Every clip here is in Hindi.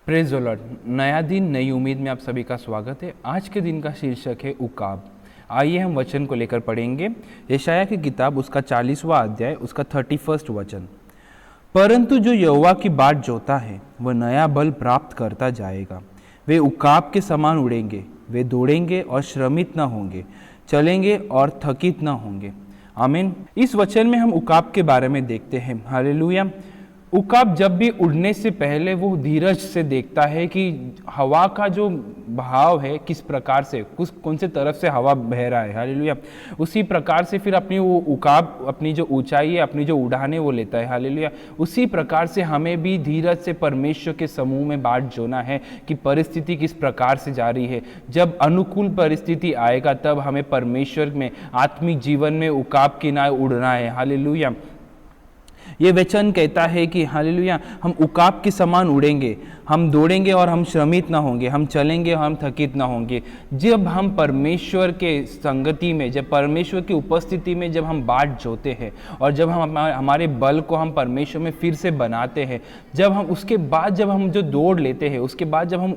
Praise the Lord. नया दिन नई उम्मीद में आप सभी का स्वागत है। आज के दिन का शीर्षक है उकाब। आइए हम वचन को लेकर पढ़ेंगे। यशायाह की किताब उसका 40वां अध्याय उसका 31 वचन। परंतु जो यहोवा की बाट जोता है वह नया बल प्राप्त करता जाएगा। वे उकाब के समान उड़ेंगे, वे दौड़ेंगे और श्रमित न होंगे, चलेंगे और थकित न होंगे। आमीन। इस वचन में हम उकाब के बारे में देखते हैं। हालेलुया। उकाब जब भी उड़ने से पहले वो धीरज से देखता है कि हवा का जो बहाव है किस प्रकार से कौन से तरफ से हवा बह रहा है। हालेलुया। उसी प्रकार से फिर अपनी वो उकाब अपनी जो ऊंचाई है, अपनी जो उड़ान है वो लेता है। हालेलुया। उसी प्रकार से हमें भी धीरज से परमेश्वर के समूह में बाट जोना है कि परिस्थिति किस प्रकार से जा रही है। जब अनुकूल परिस्थिति आएगा तब हमें परमेश्वर में आत्मिक जीवन में उकाब की नाव उड़ना है। हालेलुया। ये वचन कहता है कि हालेलुया हम उकाब के समान उड़ेंगे, हम दौड़ेंगे और हम श्रमित ना होंगे, हम चलेंगे और हम थकित ना होंगे। जब हम परमेश्वर के संगति में, जब परमेश्वर की उपस्थिति में जब हम बाट जोते हैं और जब हम हमारे बल को हम परमेश्वर में फिर से बनाते हैं, जब हम उसके बाद जब हम जो दौड़ लेते हैं, उसके बाद जब हम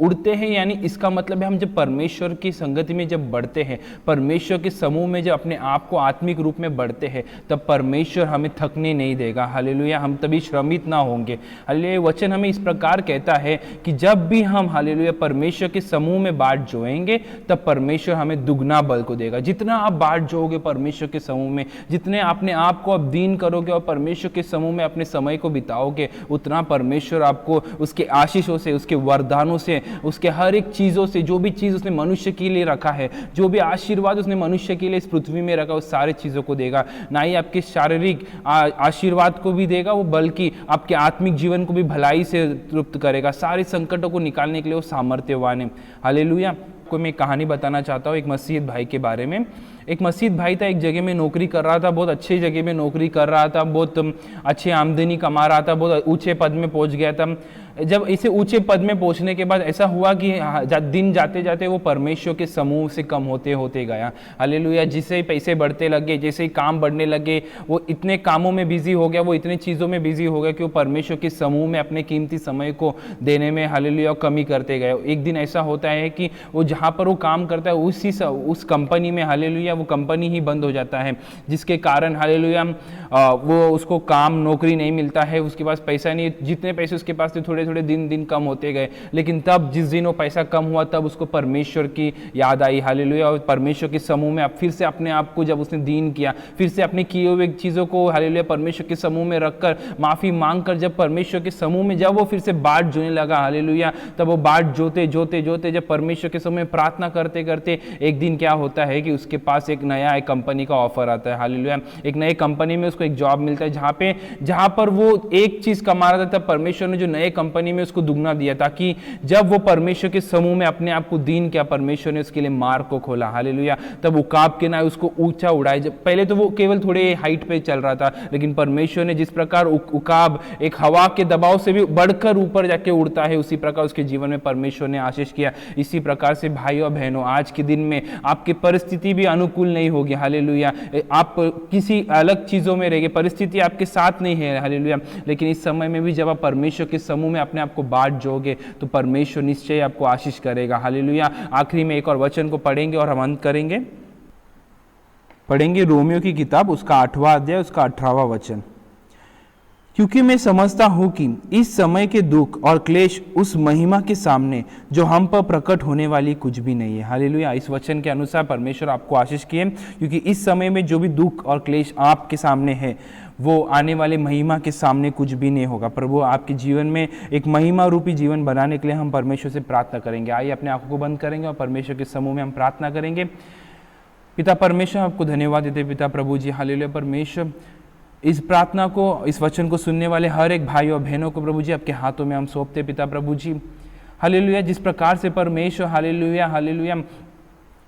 उड़ते हैं यानी इसका मतलब है हम जब परमेश्वर की संगति में जब बढ़ते हैं, परमेश्वर के समूह में जब अपने आप को आत्मिक रूप में बढ़ते हैं, तब परमेश्वर हमें थकने नहीं देगा। हालेलुया। हम तभी श्रमित ना होंगे। हालेलुया। वचन हमें इस प्रकार कहता है कि जब भी हम हालेलुया परमेश्वर के समूह में बाट जोएंगे तब परमेश्वर हमें दुगना बल को देगा। जितना आप बाट जोगे परमेश्वर के समूह में, जितने अपने आप को आप दीन करोगे और परमेश्वर के समूह में अपने समय को बिताओगे, उतना परमेश्वर आपको उसके आशीषों से, उसके वरदानों से, उसके हर एक चीज़ों से, जो भी चीज़ उसने मनुष्य के लिए रखा है, जो भी आशीर्वाद उसने मनुष्य के लिए इस पृथ्वी में रखा, उस सारे चीज़ों को देगा। ना ही आपके शारीरिक आशीर्वाद को भी देगा वो, बल्कि आपके आत्मिक जीवन को भी भलाई से तृप्त करेगा। सारे संकटों को निकालने के लिए वो सामर्थ्यवान है। हालेलुया। को मैं कहानी बताना चाहता हूँ एक मसीह भाई के बारे में। एक मसीह भाई था, एक जगह में नौकरी कर रहा था, बहुत अच्छी जगह में नौकरी कर रहा था, बहुत अच्छी आमदनी कमा रहा था, बहुत ऊंचे पद में पहुंच गया था। जब इसे ऊंचे पद में पहुंचने के बाद ऐसा हुआ कि दिन जाते जाते वो परमेश्वर के समूह से कम होते होते गया। हालेलुया। जिससे ही पैसे बढ़ते लगे, जैसे ही काम बढ़ने लगे, वो इतने कामों में बिजी हो गया, वो इतने चीज़ों में बिजी हो गया कि वो परमेश्वर के समूह में अपने कीमती समय को देने में हालेलुया कमी करते गए। एक दिन ऐसा होता है कि वो जहाँ पर वो काम करता है उस कंपनी में हालेलुया वो कंपनी ही बंद हो जाता है, जिसके कारण हालेलुया वो उसको काम नौकरी नहीं मिलता है, उसके पास पैसा नहीं। जितने पैसे उसके पास थे थोड़े थोड़े दिन कम होते गए। लेकिन तब जिस दिन वो पैसा कम हुआ तब उसको परमेश्वर की याद आई। हालेलुया। और परमेश्वर के समूह में अब फिर से अपने आप को जब उसने दीन किया, फिर से अपने किए हुए चीज़ों को हालेलुया परमेश्वर के समूह में रखकर माफ़ी मांगकर जब परमेश्वर के समूह में जब वो फिर से बाट जोने लगा, हालेलुया, तब वो बाट जोते जोते जोते जब परमेश्वर के समूह में प्रार्थना करते करते एक दिन क्या होता है कि उसके पास एक नया कंपनी का ऑफर आता है। हालेलुया। एक नई कंपनी में उसको एक जॉब मिलता है जहाँ पर वो एक चीज़ कमा रहा था, तब परमेश्वर ने जो नए कंपनी में उसको दुगना दिया, ताकि जब वो परमेश्वर के समूह में अपने आप को दीन किया, परमेश्वर ने उसके लिए मार्ग को खोला। हालेलुया। तब उकाब के ना उसको ऊंचा उड़ाया। जब पहले तो वो केवल थोड़े हाइट पे चल रहा था, लेकिन परमेश्वर ने जिस प्रकार उकाब एक हवा के दबाव से भी बढ़कर ऊपर जाके उड़ता है, उसी प्रकार उसके जीवन में परमेश्वर ने आशीष किया। इसी प्रकार से भाइयों और बहनों, आज के दिन में आपकी परिस्थिति भी अनुकूल नहीं होगी। हालेलुया। आप किसी अलग चीजों में रहेंगे, परिस्थिति आपके साथ नहीं है। हालेलुया। लेकिन इस समय में भी जब आप परमेश्वर के समूह में अपने आप को बाट जोगे तो परमेश्वर निश्चय आपको आशीष करेगा। हालेलुया। आखिरी में एक और वचन को पढ़ेंगे और हम अंत करेंगे। पढ़ेंगे रोमियो की किताब उसका 8वां अध्याय उसका 18वां वचन। क्योंकि मैं समझता हूं कि इस समय के दुख और क्लेश उस महिमा के सामने जो हम पर प्रकट होने वाली कुछ भी नहीं है। हालेलुया। इस वचन के अनुसार परमेश्वर आपको आशीष किए, क्योंकि इस समय में जो भी दुख और क्लेश आपके सामने है वो आने वाले महिमा के सामने कुछ भी नहीं होगा। प्रभु आपके जीवन में एक महिमा रूपी जीवन बनाने के लिए हम परमेश्वर से प्रार्थना करेंगे। आइए अपने आंखों को बंद करेंगे और परमेश्वर के समूह में हम प्रार्थना करेंगे। पिता परमेश्वर, आपको धन्यवाद देते पिता प्रभु जी। हालेलुया। परमेश्वर, इस प्रार्थना को, इस वचन को सुनने वाले हर एक भाई और बहनों को प्रभु जी आपके हाथों में हम सौंपते पिता प्रभु जी। हालेलुया। जिस प्रकार से परमेश्वर हालेलुया हालेलुया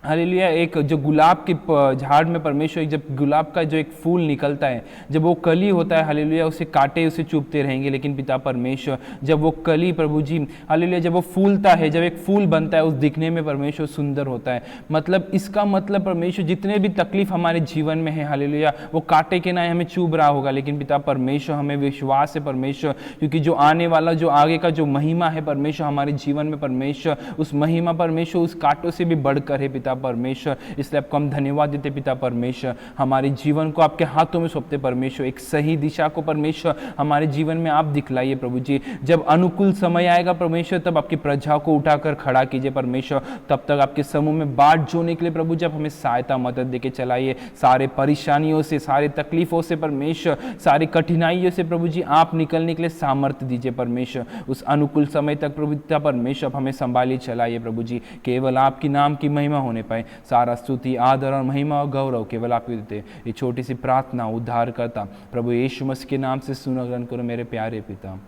हालेलुया। एक जो गुलाब के झाड़ में परमेश्वर, जब गुलाब का जो एक फूल निकलता है, जब वो कली होता है, हालेलुया, उसे काटे उसे चुभते रहेंगे, लेकिन पिता परमेश्वर जब वो कली प्रभु जी, हालेलुया, जब वो फूलता है, जब एक फूल बनता है, उस दिखने में परमेश्वर सुंदर होता है। मतलब इसका मतलब परमेश्वर जितने भी तकलीफ हमारे जीवन में है, हालेलुया, वो काटे के ना हमें चुभ रहा होगा, लेकिन पिता परमेश्वर हमें विश्वास है परमेश्वर, क्योंकि जो आने वाला जो आगे का जो महिमा है परमेश्वर हमारे जीवन में, परमेश्वर उस महिमा परमेश्वर उस कांटों से भी बढ़कर है पिता परमेश्वर। इसलिए आपको हम धन्यवाद देते पिता परमेश्वर, हमारे जीवन को आपके हाथों में सौंपते परमेश्वर, एक सही दिशा को परमेश्वर हमारे जीवन में आप दिखलाइए प्रभु जी। जब अनुकूल समय आएगा परमेश्वर, तब आपकी प्रजा को उठाकर खड़ा कीजिए परमेश्वर। तब तक आपके समूह में बाट जोड़ने के लिए प्रभु जी आप हमें सहायता मदद देके चलाइए। सारे परेशानियों से, सारे तकलीफों से परमेश्वर, सारी कठिनाइयों से प्रभु जी आप निकलने के लिए सामर्थ्य दीजिए परमेश्वर। उस अनुकूल समय तक प्रभु पिता परमेश्वर आप हमें संभालिए चलाइए प्रभु जी। केवल आपकी नाम की महिमा होने पाए, सारा स्तुति आदर और महिमा और गौरव केवल आप ही देते। ये छोटी सी प्रार्थना उद्धार करता प्रभु यीशु मसीह के नाम से सुना ग्रहण करो मेरे प्यारे पिता।